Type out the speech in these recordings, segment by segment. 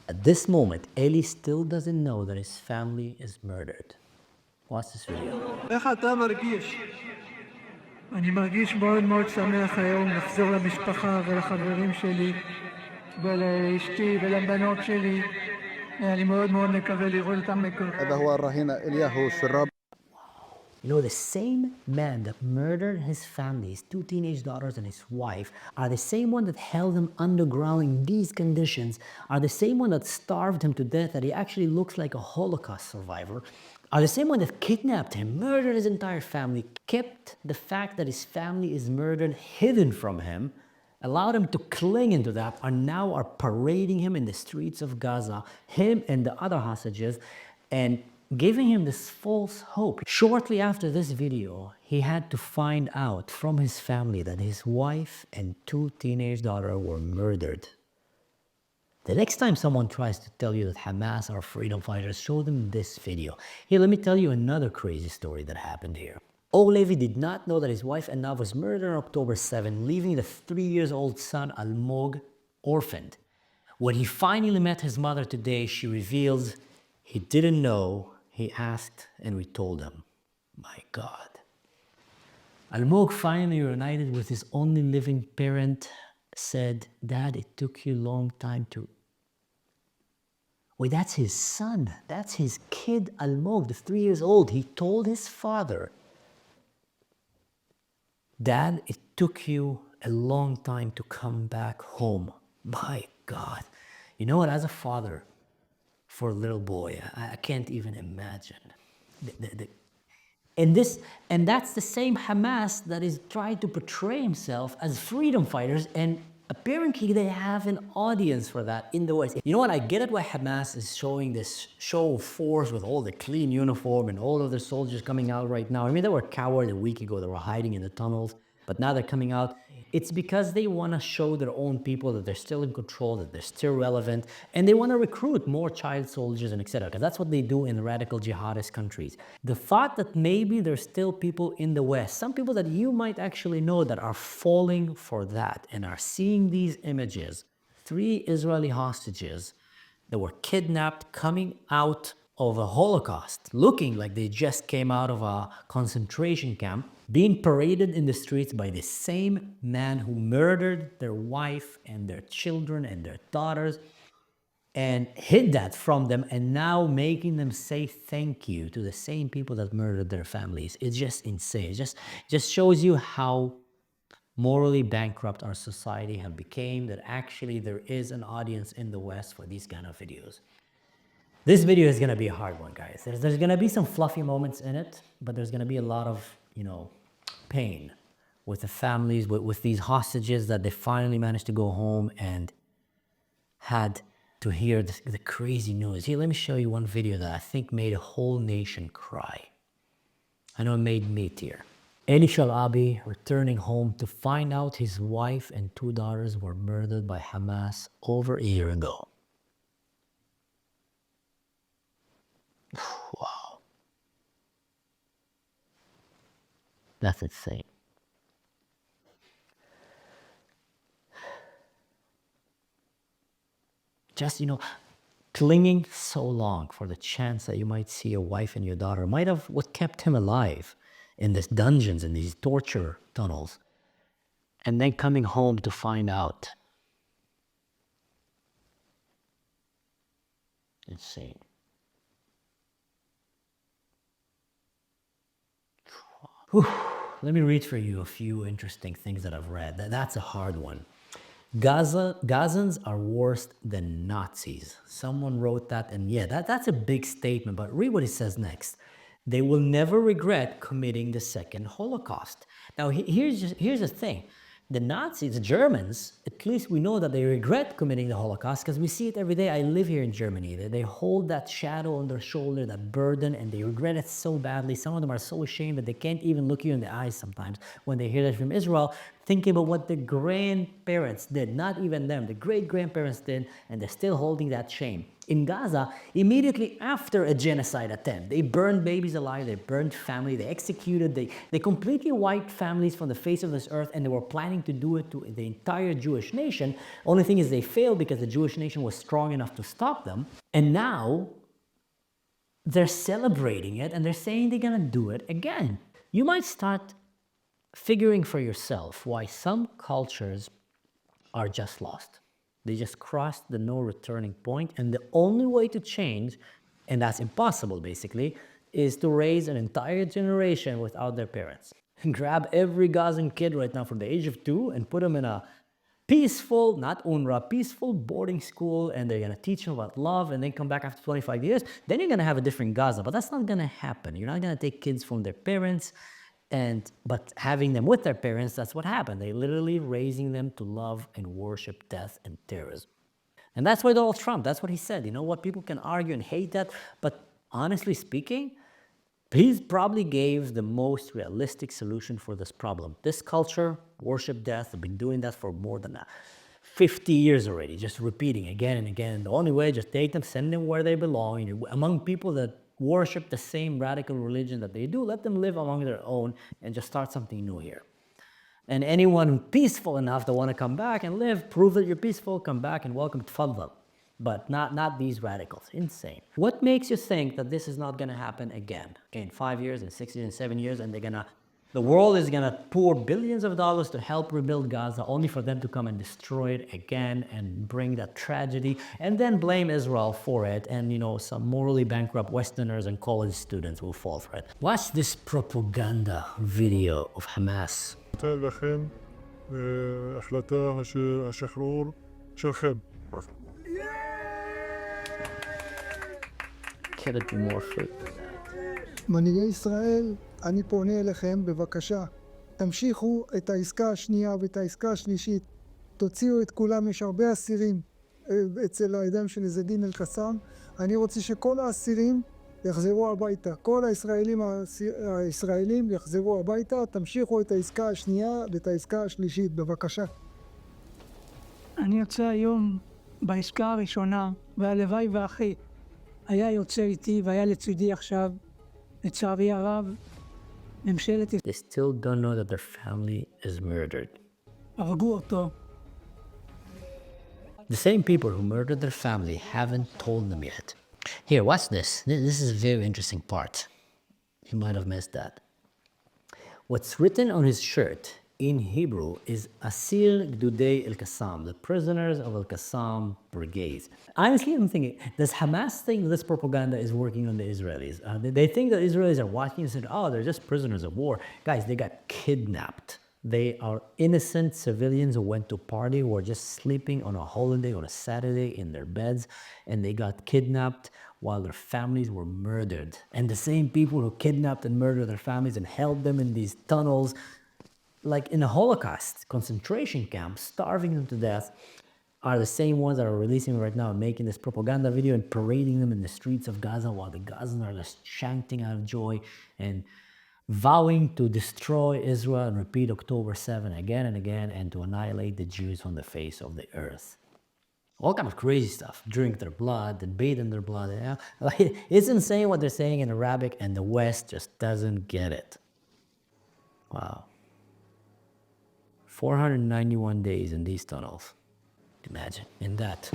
At this moment, Eli still doesn't know that his family is murdered. Watch this video. איך אתה מרגיש? אני מרגיש מאוד מאוד שמח היום לחזור למשפחה ולחברים שלי ולאשתי ולבנות שלי. אני מאוד מאוד מקווה לראות אותם בקרוב. هذا هو الرهين إلياهو الشراب. You know, the same man that murdered his family, his two teenage daughters and his wife, are the same one that held him underground in these conditions, are the same one that starved him to death, that he actually looks like a Holocaust survivor, are the same one that kidnapped him, murdered his entire family, kept the fact that his family is murdered hidden from him, allowed him to cling into that, and now are parading him in the streets of Gaza, him and the other hostages, and giving him this false hope. Shortly after this video, he had to find out from his family that his wife and two teenage daughters were murdered. The next time someone tries to tell you that Hamas are freedom fighters, show them this video. Here, let me tell you another crazy story that happened here. Levi did not know that his wife Anna was murdered on October 7, leaving the 3-year-old son Almog orphaned. When he finally met his mother today, she reveals he didn't know. He asked and we told him. My God. Almog, finally reunited with his only living parent, said, "Dad, it took you a long time to..." Wait, that's his son. That's his kid, Almog, the 3 years old. He told his father, "Dad, it took you a long time to come back home." My God. You know what, as a father, for a little boy, I can't even imagine. And that's the same Hamas that is trying to portray himself as freedom fighters, and apparently they have an audience for that in the West. You know what, I get it why Hamas is showing this show of force with all the clean uniform and all of their soldiers coming out right now. I mean, they were cowards a week ago, they were hiding in the tunnels, but now they're coming out. It's because they want to show their own people that they're still in control, that they're still relevant, and they want to recruit more child soldiers and etc. Because that's what they do in radical jihadist countries. The thought that maybe there's still people in the West, some people that you might actually know, that are falling for that and are seeing these images. 3 Israeli hostages that were kidnapped coming out of a Holocaust, looking like they just came out of a concentration camp, being paraded in the streets by the same man who murdered their wife and their children and their daughters and hid that from them, and now making them say thank you to the same people that murdered their families. It's just insane. It just shows you how morally bankrupt our society have become, that actually there is an audience in the West for these kind of videos. This video is going to be a hard one, guys. There's going to be some fluffy moments in it, but there's going to be a lot of, pain with the families, with these hostages that they finally managed to go home and had to hear the crazy news. Here, let me show you one video that I think made a whole nation cry. I know it made me tear. Eli Shalabi returning home to find out his wife and 2 daughters were murdered by Hamas over a year ago. Wow. That's insane. Just, clinging so long for the chance that you might see your wife and your daughter might have what kept him alive in these dungeons, in these torture tunnels, and then coming home to find out. Insane. Whew. Let me read for you a few interesting things that I've read. That's a hard one. Gazans are worse than Nazis. Someone wrote that, and yeah, that's a big statement, but read what it says next. They will never regret committing the second Holocaust. Now, here's the thing. The Nazis, the Germans, at least we know that they regret committing the Holocaust because we see it every day. I live here in Germany. They hold that shadow on their shoulder, that burden, and they regret it so badly. Some of them are so ashamed that they can't even look you in the eyes sometimes when they hear that from Israel, thinking about what the grandparents did, not even them, the great-grandparents did, and they're still holding that shame. In Gaza, immediately after a genocide attempt, they burned babies alive, they burned family, they executed, they completely wiped families from the face of this earth, and they were planning to do it to the entire Jewish nation. Only thing is they failed because the Jewish nation was strong enough to stop them. And now they're celebrating it and they're saying they're gonna do it again. You might start figuring for yourself why some cultures are just lost. They just crossed the no returning point, and the only way to change, and that's impossible basically, is to raise an entire generation without their parents. Grab every Gazan kid right now from the age of 2 and put them in a peaceful, not UNRWA, peaceful boarding school, and they're gonna teach them about love, and then come back after 25 years, then you're gonna have a different Gaza. But that's not gonna happen. You're not gonna take kids from their parents, but having them with their parents, that's what happened. They literally raising them to love and worship death and terrorism. And that's why Donald Trump, that's what he said. You know what? People can argue and hate that, but honestly speaking, he probably gave the most realistic solution for this problem. This culture, worship death, have been doing that for more than 50 years already, just repeating again and again. The only way, just take them, send them where they belong. Among people that worship the same radical religion that they do, let them live among their own and just start something new here. And anyone peaceful enough to want to come back and live, prove that you're peaceful, come back and welcome to Tfaddal. But not these radicals. Insane. What makes you think that this is not going to happen again? Okay, in 5 years, in 6 years, in 7 years, and the world is going to pour billions of dollars to help rebuild Gaza, only for them to come and destroy it again and bring that tragedy, and then blame Israel for it, and some morally bankrupt Westerners and college students will fall for it. Watch this propaganda video of Hamas. לכם החלטה השחרור שלכם. Can it be more free? מנהיגי ישראל, אני פונה אליכם בבקשה, תמשיכו את העסקה השנייה ואת העסקה השלישית, תוציאו את כולם, יש הרבה אסירים אצל הידיים של עז-א-דין אל-קסאם, אני רוצה שכל האסירים יחזרו הביתה, כל הישראלים יחזרו הביתה, תמשיכו את העסקה השנייה ואת העסקה השלישית, בבקשה. אני יוצא היום בעסקה הראשונה, והלוואי ואחי היה יוצא איתי והיה לצידי עכשיו, לצערי הרב, ממשלת They still don't know that their family is murdered. הרגו אותו. The same people who murdered their family haven't told them yet. Here, watch this. This is a very interesting part. You might have missed that. What's written on his shirt in Hebrew is Asir Gdudei El-Qassam, the prisoners of El-Qassam brigades. Honestly, I'm thinking, does Hamas think this propaganda is working on the Israelis? They think that Israelis are watching and saying, oh, they're just prisoners of war. Guys, they got kidnapped. They are innocent civilians who went to party, who were just sleeping on a holiday on a Saturday in their beds, and they got kidnapped while their families were murdered. And the same people who kidnapped and murdered their families and held them in these tunnels, like in a Holocaust concentration camp, starving them to death, are the same ones that are releasing right now and making this propaganda video and parading them in the streets of Gaza while the Gazans are just chanting out of joy and vowing to destroy Israel and repeat October 7 again and again and to annihilate the Jews from the face of the earth. All kind of crazy stuff. Drink their blood and bathe in their blood. Yeah? Like, it's insane what they're saying in Arabic, and the West just doesn't get it. Wow. 491 days in these tunnels. Imagine, in that.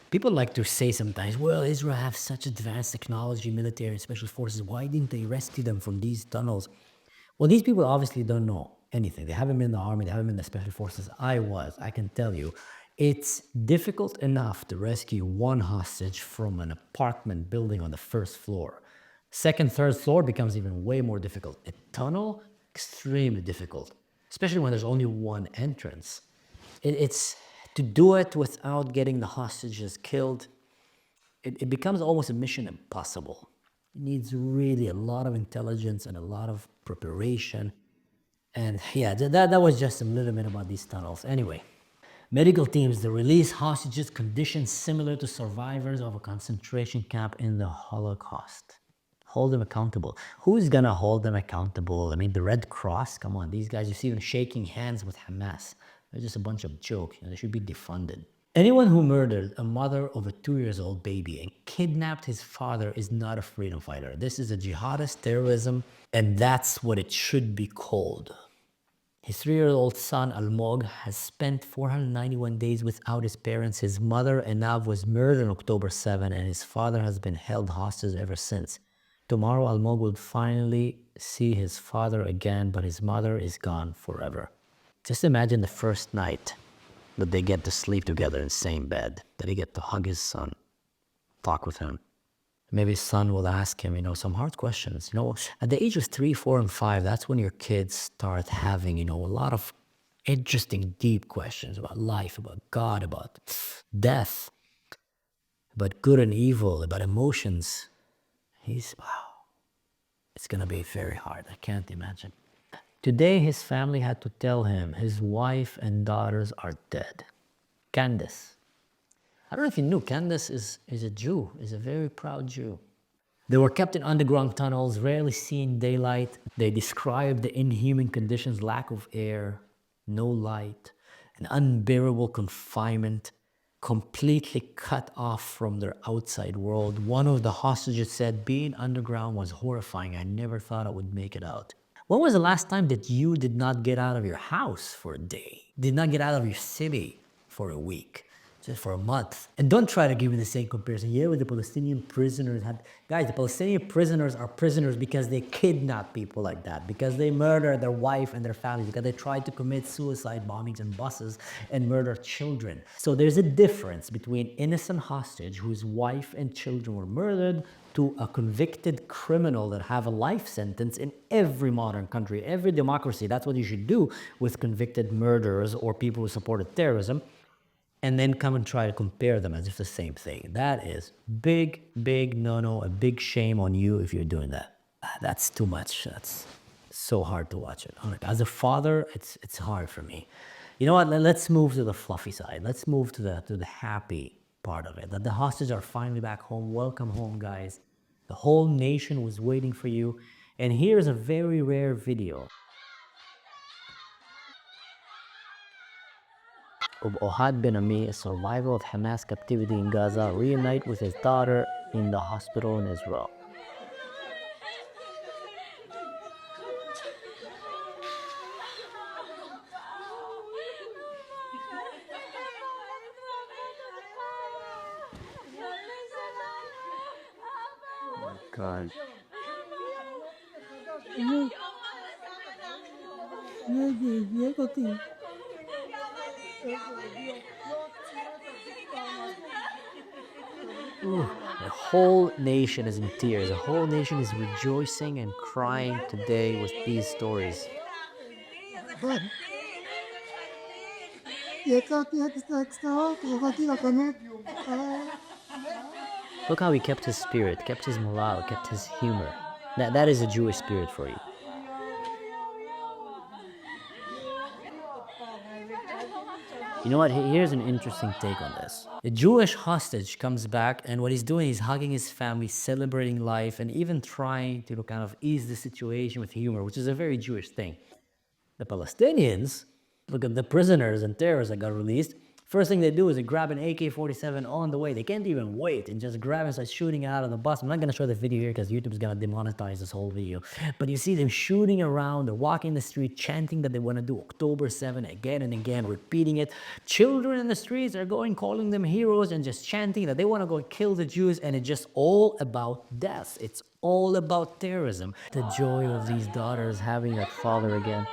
People like to say sometimes, well, Israel has such advanced technology, military, and special forces. Why didn't they rescue them from these tunnels? Well, these people obviously don't know anything. They haven't been in the army. They haven't been in the special forces. I can tell you. It's difficult enough to rescue one hostage from an apartment building on the first floor. Second, third floor becomes even way more difficult. A tunnel, extremely difficult, especially when there's only one entrance. It's to do it without getting the hostages killed, it becomes almost a mission impossible. It needs really a lot of intelligence and a lot of preparation. And yeah, that was just a little bit about these tunnels. Anyway, medical teams, they release hostages conditions similar to survivors of a concentration camp in the Holocaust. Hold them accountable. Who's gonna hold them accountable? I mean, the Red Cross, come on, these guys, you see them shaking hands with Hamas. They're just a bunch of jokes, they should be defunded. Anyone who murdered a mother of a 2-year-old baby and kidnapped his father is not a freedom fighter. This is a jihadist terrorism, and that's what it should be called. His 3-year-old son, Almog, has spent 491 days without his parents. His mother, Enav, was murdered on October 7, and his father has been held hostage ever since. Tomorrow, Almog will finally see his father again, but his mother is gone forever. Just imagine the first night that they get to sleep together in the same bed, that he get to hug his son, talk with him. Maybe his son will ask him, some hard questions. At the age of 3, 4, and 5, that's when your kids start having, a lot of interesting, deep questions about life, about God, about death, about good and evil, about emotions. Wow, it's gonna be very hard. I can't imagine. Today, his family had to tell him his wife and daughters are dead. Candace. I don't know if you knew, Candace is a Jew, is a very proud Jew. They were kept in underground tunnels, rarely seeing daylight. They described the inhuman conditions, lack of air, no light, an unbearable confinement, completely cut off from their outside world. One of the hostages said, being underground was horrifying. I never thought I would make it out. When was the last time that you did not get out of your house for a day? Did not get out of your city for a week? Just for a month. And don't try to give me the same comparison. Yeah, with the Palestinian prisoners. Guys, the Palestinian prisoners are prisoners because they kidnap people like that, because they murder their wife and their families, because they try to commit suicide bombings in buses and murder children. So there's a difference between innocent hostage whose wife and children were murdered to a convicted criminal that have a life sentence in every modern country, every democracy. That's what you should do with convicted murderers or people who supported terrorism. And then come and try to compare them as if the same thing. That is big, big no-no, a big shame on you if you're doing that. That's too much. That's so hard to watch it. As a father, it's hard for me. You know what? Let's move to the fluffy side. Let's move to the happy part of it. That the hostages are finally back home. Welcome home, guys. The whole nation was waiting for you. And here's a very rare video of Ohad Ben Ami, a survivor of Hamas captivity in Gaza, reunite with his daughter in the hospital in Israel. Oh God. Ooh, the whole nation is in tears. The whole nation is rejoicing and crying today with these stories. Look how he kept his spirit, kept his morale, kept his humor. That is a Jewish spirit for you. You know what? Here's an interesting take on this. The Jewish hostage comes back, and what he's doing is hugging his family, celebrating life, and even trying to kind of ease the situation with humor, which is a very Jewish thing. The Palestinians, look at the prisoners and terrorists that got released. First thing they do is they grab an AK-47 on the way. They can't even wait and just grab and start shooting out of the bus. I'm not going to show the video here because YouTube's going to demonetize this whole video. But you see them shooting around. They're walking the street, chanting that they want to do October 7 again and again, repeating it. Children in the streets are going, calling them heroes and just chanting that they want to go kill the Jews. And it's just all about death. It's all about terrorism. The joy of these daughters having their father again.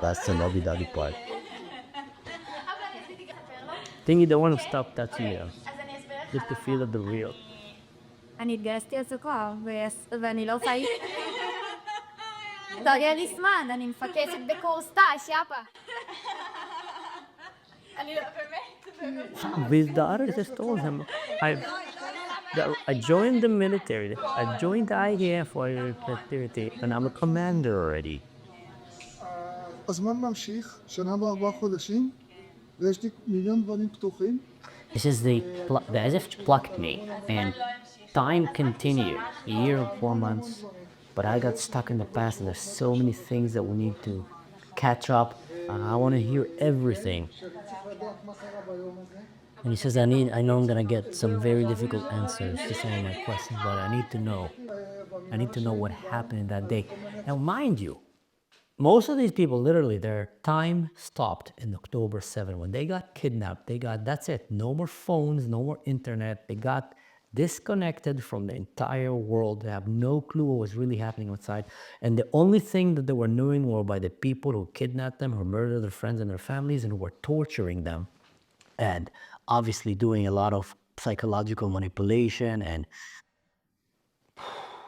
That's the lovey-dovey part. Think you don't want to stop touching them. Just to feel the real. אני התגייסתי על סוכר, ואני לא צעיר. תראה לי זמן, אני מפקסת בקורס ת"ש, יאפה. אני לא באמת. With the others, just told him, I joined the military. I joined the IDF for activity, and I'm a commander already. הזמן ממשיך, שנה ו4 חודשים, ויש לי מיליון דברים פתוחים. He says they as if plucked me, and time continued, a year or 4 months, but I got stuck in the past, and there's so many things that we need to catch up. I want to hear everything. And he says, I know I'm gonna get some very difficult answers to some of my questions, but I need to know. I need to know what happened that day. Now, mind you, most of these people, literally, their time stopped in October 7. When they got kidnapped, that's it. No more phones, no more internet. They got disconnected from the entire world. They have no clue what was really happening outside. And the only thing that they were knowing were by the people who kidnapped them, who murdered their friends and their families, and who were torturing them. And obviously doing a lot of psychological manipulation and,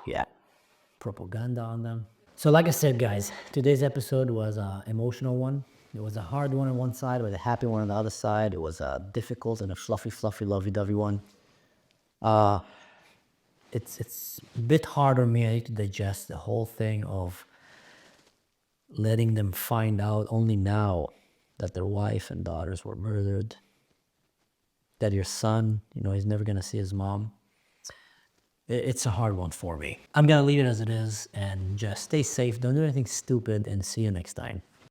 yeah, propaganda on them. So like I said, guys, today's episode was an emotional one. It was a hard one on one side, with a happy one on the other side. It was a difficult and a fluffy, lovey-dovey one. It's a bit hard on me. I need to digest the whole thing of letting them find out only now that their wife and daughters were murdered, that your son, he's never gonna see his mom. It's a hard one for me. I'm gonna leave it as it is and just stay safe. Don't do anything stupid, and see you next time.